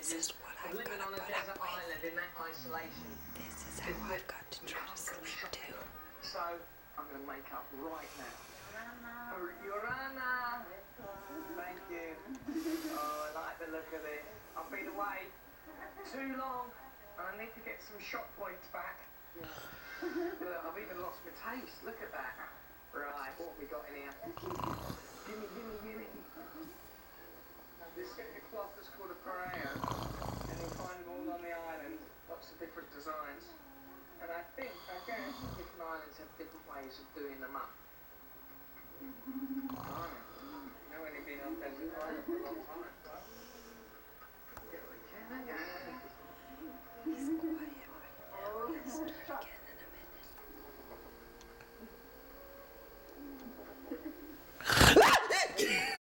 advantages of living on a desert island in that isolation. This is how I've got to try to sleep too. So, I'm going to make up right now. Yorana! Thank you. Oh, I like the look of it. I've been away too long and I need to get some shot points back. Look, I've even lost my taste. Look at that. Right, what have we got in here? Gimme. This is cloth that's called a pareo, and you'll find them all on the island. Lots of different designs. And I think different islands have different ways of doing them up. I've only been on desert island for a long